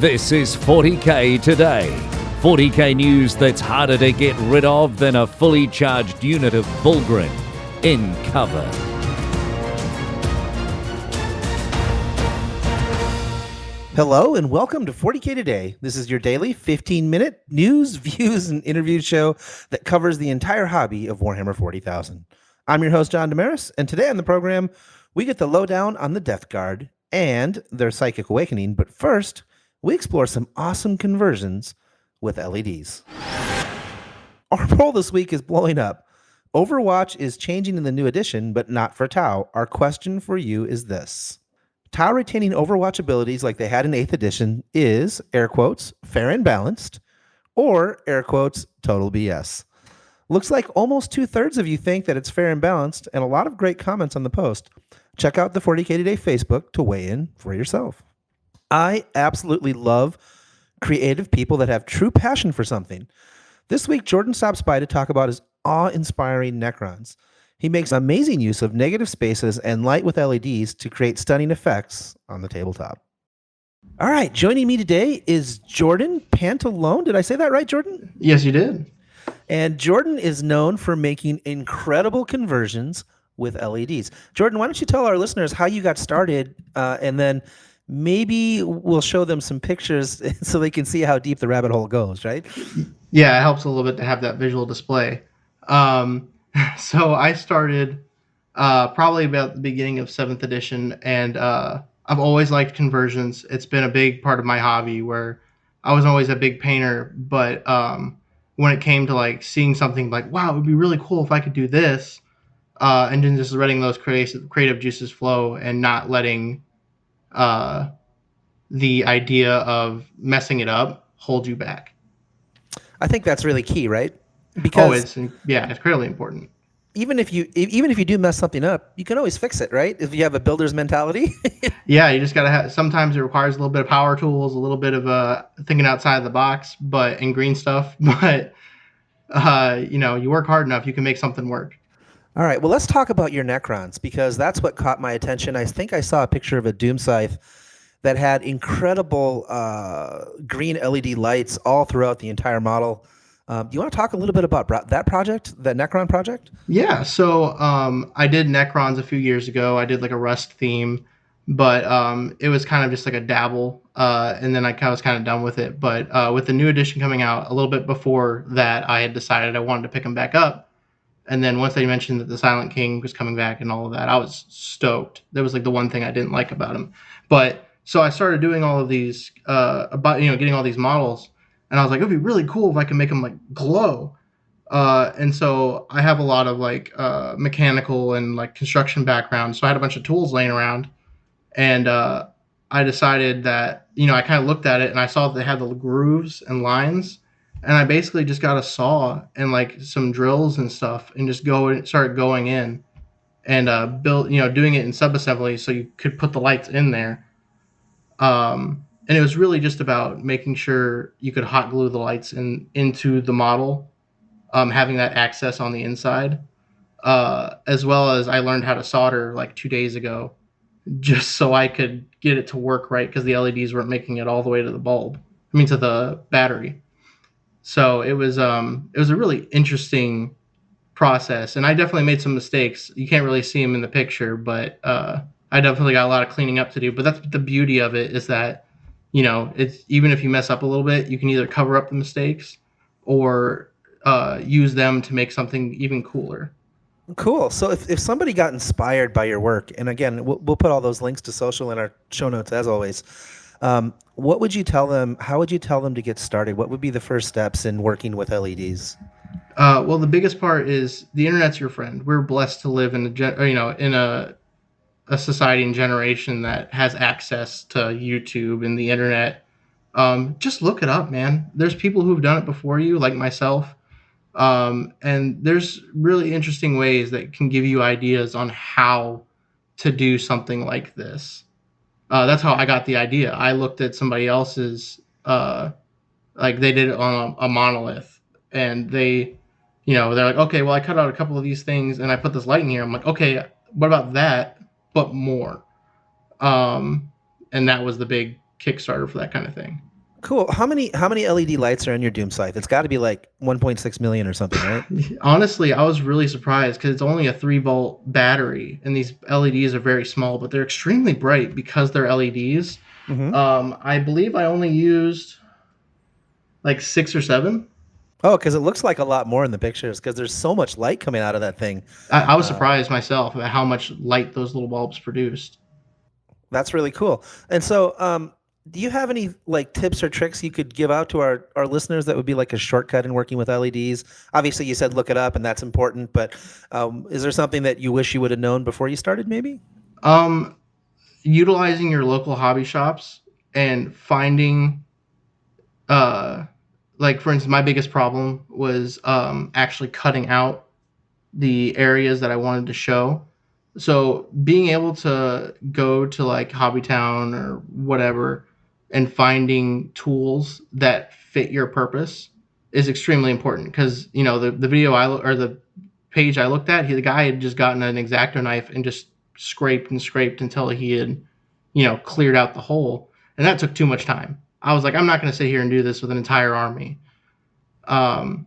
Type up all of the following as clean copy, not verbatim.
This is 40K Today. 40K news that's harder to get rid of than a fully charged unit of Fulgrim. In cover. Hello and welcome to 40K Today. This is your daily 15-minute news, views, and interview show that covers the entire hobby of Warhammer 40,000. I'm your host, John Damaris, and today on the program, we get the lowdown on the Deathguard and their Psychic Awakening, but first, we explore some awesome conversions with LEDs. Our poll this week is blowing up. Overwatch is changing in the new edition, but not for Tau. Our question for you is this. Tau retaining Overwatch abilities like they had in 8th edition is, air quotes, fair and balanced, or, air quotes, total BS. Looks like almost 2/3 of you think that it's fair and balanced, and a lot of great comments on the post. Check out the 40K Today Facebook to weigh in for yourself. I absolutely love creative people that have true passion for something. This week, Jordan stops by to talk about his awe-inspiring Necrons. He makes amazing use of negative spaces and light with LEDs to create stunning effects on the tabletop. All right, joining me today is Jordan Pantalone. Did I say that right, Jordan? Yes, you did. And Jordan is known for making incredible conversions with LEDs. Jordan, why don't you tell our listeners how you got started, and then maybe we'll show them some pictures so they can see how deep the rabbit hole goes, right? Yeah, it helps a little bit to have that visual display. So I started probably about the beginning of 7th edition, and I've always liked conversions. It's been a big part of my hobby where I was always a big painter, but when it came to like seeing something like, wow, it would be really cool if I could do this, and then just letting those creative juices flow and not letting the idea of messing it up hold you back. I think that's really key, right? Because it's critically important. Even if you do mess something up, you can always fix it, right? If you have a builder's mentality. Yeah, you just gotta have. Sometimes it requires a little bit of power tools, a little bit of thinking outside the box, but in green stuff. But you work hard enough, you can make something work. All right, well, let's talk about your Necrons, because that's what caught my attention. I think I saw a picture of a Doom Scythe that had incredible green LED lights all throughout the entire model. Do you want to talk a little bit about that project, that Necron project? Yeah, so I did Necrons a few years ago. I did like a Rust theme, but it was kind of just like a dabble, and then I was kind of done with it. But with the new edition coming out a little bit before that, I had decided I wanted to pick them back up. And then once they mentioned that the Silent King was coming back and all of that, I was stoked. That was like the one thing I didn't like about him. But so I started doing all of these, getting all these models, and I was like, it'd be really cool if I could make them like glow. And so I have a lot of like mechanical and like construction background. So I had a bunch of tools laying around, and I decided that, I kind of looked at it and I saw that they had the grooves and lines. And I basically just got a saw and like some drills and stuff and just started going in and build, doing it in sub-assembly so you could put the lights in there. And it was really just about making sure you could hot glue the lights into the model, having that access on the inside, as well as I learned how to solder like 2 days ago, just so I could get it to work right because the LEDs weren't making it all the way to to the battery. So it was a really interesting process, and I definitely made some mistakes. You can't really see them in the picture, but I definitely got a lot of cleaning up to do. But that's the beauty of it, is that, it's even if you mess up a little bit, you can either cover up the mistakes or use them to make something even cooler. Cool. So if somebody got inspired by your work, and again, we'll put all those links to social in our show notes as always. What would you tell them? How would you tell them to get started? What would be the first steps in working with LEDs? Well, the biggest part is the internet's your friend. We're blessed to live in a society and generation that has access to YouTube and the internet. Just look it up, man. There's people who've done it before you, like myself. And there's really interesting ways that can give you ideas on how to do something like this. That's how I got the idea. I looked at somebody else's, like they did it on a monolith, and they're like, okay, well, I cut out a couple of these things and I put this light in here. I'm like, okay, what about that, but more? And that was the big Kickstarter for that kind of thing. Cool. How many LED lights are in your Doom Scythe? It's got to be like 1.6 million or something, right? Honestly, I was really surprised because it's only a 3-volt battery, and these LEDs are very small, but they're extremely bright because they're LEDs. Mm-hmm. I believe I only used like 6 or 7. Oh, because it looks like a lot more in the pictures because there's so much light coming out of that thing. I was surprised myself at how much light those little bulbs produced. That's really cool. And so, do you have any like tips or tricks you could give out to our listeners that would be like a shortcut in working with LEDs? Obviously, you said look it up, and that's important. But is there something that you wish you would have known before you started? Maybe. Um, Utilizing your local hobby shops and finding, uh, like for instance, my biggest problem was actually cutting out the areas that I wanted to show. So being able to go to like Hobbytown or whatever and finding tools that fit your purpose is extremely important because the video or the page I looked at, the guy had just gotten an X-Acto knife and just scraped and scraped until he had cleared out the hole, and that took too much time. I was like, I'm not going to sit here and do this with an entire army. And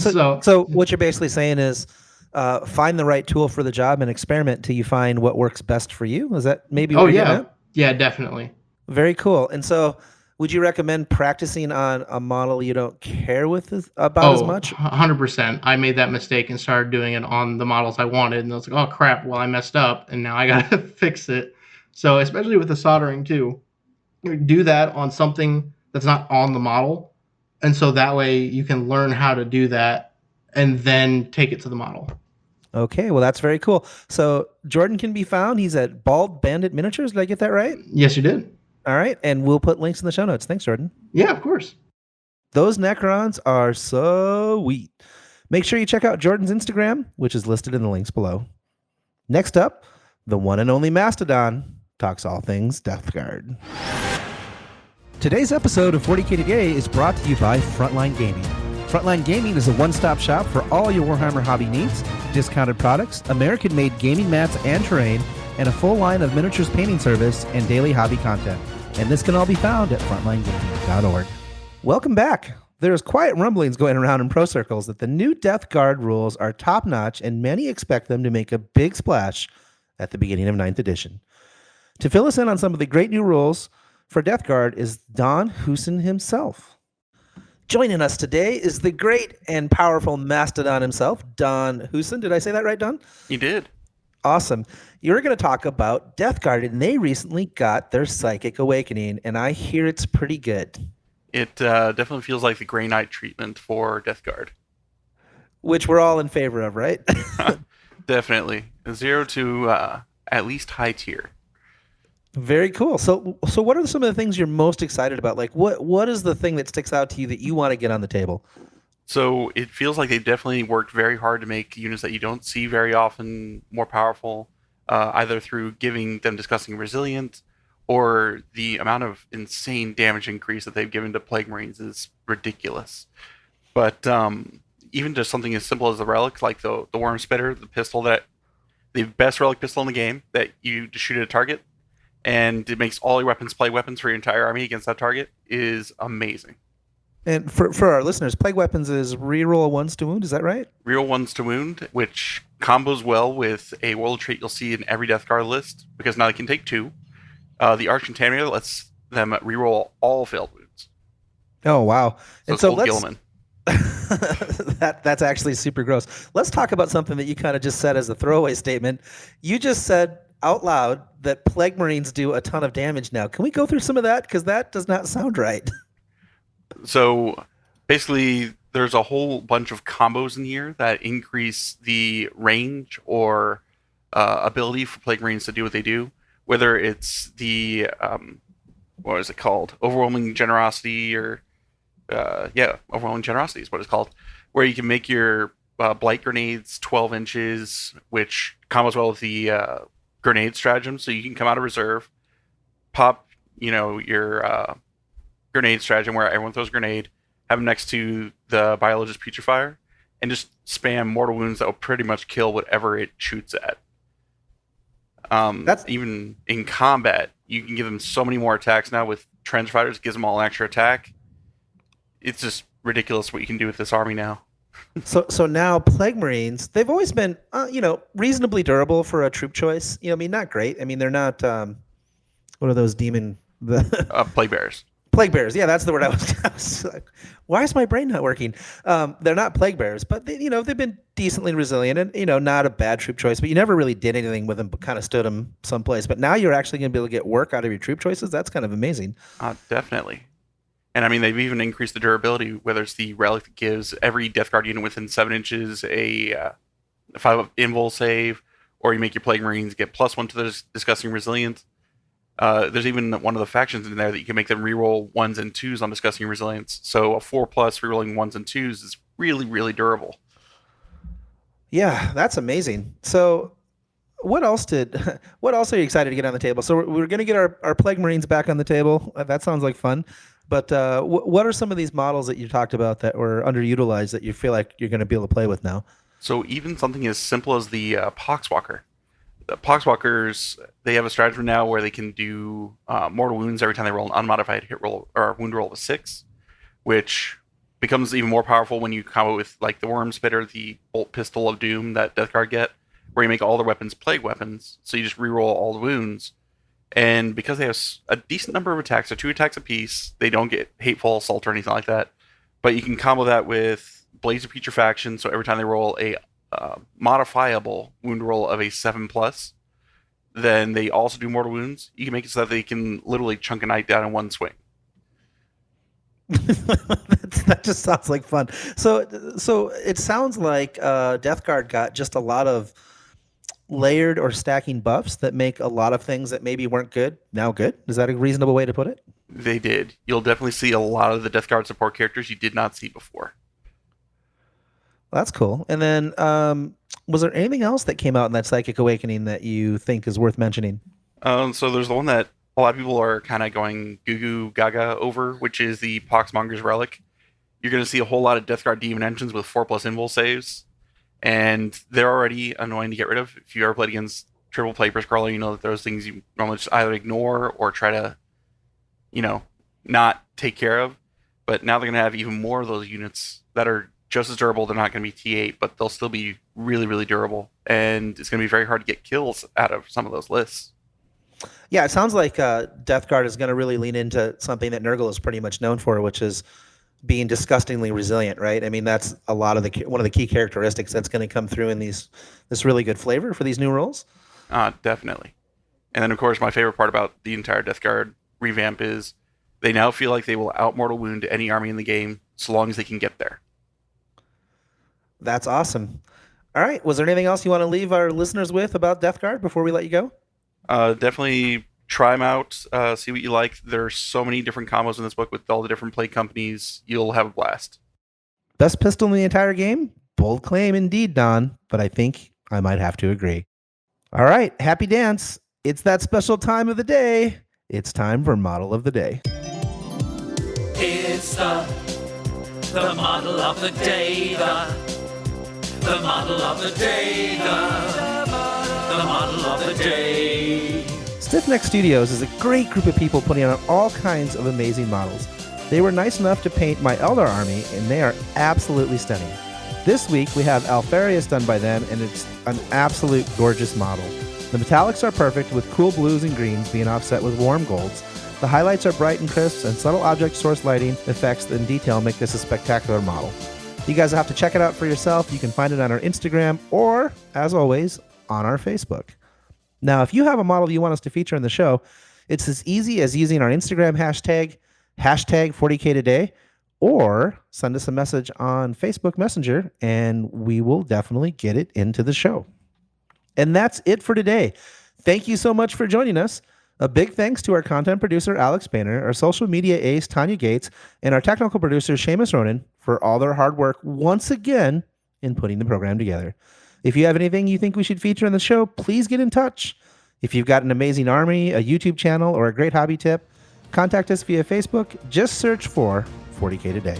So what you're basically saying is find the right tool for the job and experiment till you find what works best for you. Is that maybe what you're getting at? Yeah, definitely. Very cool. And so would you recommend practicing on a model you don't care with about as much? 100%. I made that mistake and started doing it on the models I wanted, and I was like, oh crap, well I messed up and now I gotta fix it. So especially with the soldering too, do that on something that's not on the model, and so that way you can learn how to do that and then take it to the model. Okay, well, that's very cool. So Jordan can be found. He's at Bald Bandit Miniatures. Did I get that right? Yes, you did. All right, and we'll put links in the show notes. Thanks, Jordan. Yeah, of course. Those Necrons are so sweet. Make sure you check out Jordan's Instagram, which is listed in the links below. Next up, the one and only Mastodon talks all things Deathguard. Today's episode of 40K Today is brought to you by Frontline Gaming. Frontline Gaming is a one-stop shop for all your Warhammer hobby needs, discounted products, American-made gaming mats and terrain, and a full line of miniatures painting service and daily hobby content. And this can all be found at frontlinegaming.org. Welcome back. There's quiet rumblings going around in pro circles that the new Deathguard rules are top-notch, and many expect them to make a big splash at the beginning of 9th edition. To fill us in on some of the great new rules for Deathguard is Don Hoosen himself. Joining us today is the great and powerful Mastodon himself, Don Hoosen. Did I say that right, Don? You did. Awesome. You're going to talk about Deathguard, and they recently got their Psychic Awakening, and I hear it's pretty good. It definitely feels like the Grey Knight treatment for Deathguard. Which we're all in favor of, right? Definitely. 0 to at least high tier. Very cool. So what are some of the things you're most excited about? Like, what is the thing that sticks out to you that you want to get on the table? So it feels like they definitely worked very hard to make units that you don't see very often more powerful, either through giving them disgusting resilience, or the amount of insane damage increase that they've given to Plague Marines is ridiculous. But even just something as simple as the relic, like the Worm Spitter, the pistol the best relic pistol in the game that you just shoot at a target, and it makes all your weapons Plague Weapons for your entire army against that target, is amazing. And for our listeners, Plague Weapons is reroll 1s to wound, is that right? Reroll 1s to wound, which combos well with a world trait you'll see in every Deathguard list, because now they can take 2. The Arch Contaminator lets them reroll all failed wounds. Oh, wow. So let's... Gilliman. That's actually super gross. Let's talk about something that you kind of just said as a throwaway statement. You just said out loud that Plague Marines do a ton of damage now. Can we go through some of that? Because that does not sound right. So basically, there's a whole bunch of combos in here that increase the range or ability for Plague Marines to do what they do. Whether it's the, what is it called? Overwhelming Generosity, or, Overwhelming Generosity is what it's called. Where you can make your Blight Grenades 12 inches, which combos well with the Grenade stratagem. So you can come out of reserve, pop, your Grenade stratagem where everyone throws a grenade, have them next to the Biologist Putrefier, and just spam mortal wounds that will pretty much kill whatever it shoots at. That's even in combat, you can give them so many more attacks now with trench fighters, gives them all an extra attack. It's just ridiculous what you can do with this army now. So now Plague Marines, they've always been, reasonably durable for a troop choice. Not great. They're not, what are those Plague Bearers. Plague Bearers. Yeah, that's the word I was like, why is my brain not working? They're not Plague Bearers, but they've been decently resilient and, not a bad troop choice, but you never really did anything with them, but kind of stood them someplace. But now you're actually going to be able to get work out of your troop choices. That's kind of amazing. Definitely. And they've even increased the durability, whether it's the relic that gives every Deathguard unit within 7 inches a 5 invul save, or you make your Plague Marines get +1 to the Disgusting Resilience. There's even one of the factions in there that you can make them reroll 1s and 2s on Disgusting Resilience. So a 4+ rerolling 1s and 2s is really, really durable. Yeah, that's amazing. So what else are you excited to get on the table? So we're going to get our Plague Marines back on the table. That sounds like fun. But what are some of these models that you talked about that were underutilized that you feel like you're going to be able to play with now? So even something as simple as the Poxwalker. The Poxwalkers, they have a strategy now where they can do mortal wounds every time they roll an unmodified hit roll or wound roll of a 6, which becomes even more powerful when you combo with like the Worm Spitter, the Bolt Pistol of Doom that Deathguard get, where you make all their weapons plague weapons, so you just reroll all the wounds. And because they have a decent number of attacks, so 2 attacks apiece, they don't get Hateful Assault or anything like that. But you can combo that with Blaze of Putrefaction, so every time they roll a modifiable wound roll of a 7+, then they also do mortal wounds. You can make it so that they can literally chunk a knight down in one swing. That just sounds like fun. So it sounds like Deathguard got just a lot of layered or stacking buffs that make a lot of things that maybe weren't good now good. Is that a reasonable way to put it? They did. You'll definitely see a lot of the Deathguard support characters you did not see before. Well, that's cool. And then was there anything else that came out in that Psychic Awakening that you think is worth mentioning? So there's the one that a lot of people are kind of going goo goo gaga over, which is the Poxmonger's Relic. You're going to see a whole lot of Deathguard Demon Engines with 4+ invul saves. And they're already annoying to get rid of. If you ever played against triple Plague Crawler, you know that those things you normally just either ignore or try to, not take care of. But now they're going to have even more of those units that are just as durable. They're not going to be T8, but they'll still be really, really durable. And it's going to be very hard to get kills out of some of those lists. Yeah, it sounds like Deathguard is going to really lean into something that Nurgle is pretty much known for, which is being disgustingly resilient, right? That's a lot of one of the key characteristics that's going to come through in this really good flavor for these new roles. Definitely. And then, of course, my favorite part about the entire Deathguard revamp is they now feel like they will out-mortal wound any army in the game so long as they can get there. That's awesome. All right. Was there anything else you want to leave our listeners with about Deathguard before we let you go? Definitely try them out, see what you like. There's so many different combos in this book with all the different play companies. You'll have a blast. Best pistol in the entire game? Bold claim indeed, Don, but I think I might have to agree. All right, happy dance. It's that special time of the day. It's time for Model of the Day. It's the model of the day, the model of the day, the model of the day. Stiffneck Studios is a great group of people putting on all kinds of amazing models. They were nice enough to paint my Eldar army, and they are absolutely stunning. This week, we have Alfarius done by them, and it's an absolute gorgeous model. The metallics are perfect, with cool blues and greens being offset with warm golds. The highlights are bright and crisp, and subtle object source lighting effects and detail make this a spectacular model. You guys will have to check it out for yourself. You can find it on our Instagram or, as always, on our Facebook. Now, if you have a model you want us to feature in the show, it's as easy as using our Instagram hashtag 40K today, or send us a message on Facebook Messenger, and we will definitely get it into the show. And that's it for today. Thank you so much for joining us. A big thanks to our content producer, Alex Boehner, our social media ace, Tanya Gates, and our technical producer, Seamus Ronan, for all their hard work once again in putting the program together. If you have anything you think we should feature in the show, please get in touch. If you've got an amazing army, a YouTube channel, or a great hobby tip, contact us via Facebook. Just search for 40K Today.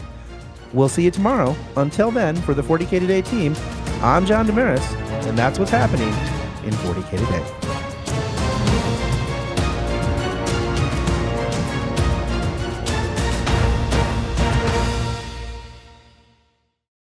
We'll see you tomorrow. Until then, for the 40K Today team, I'm John Damaris, and that's what's happening in 40K Today.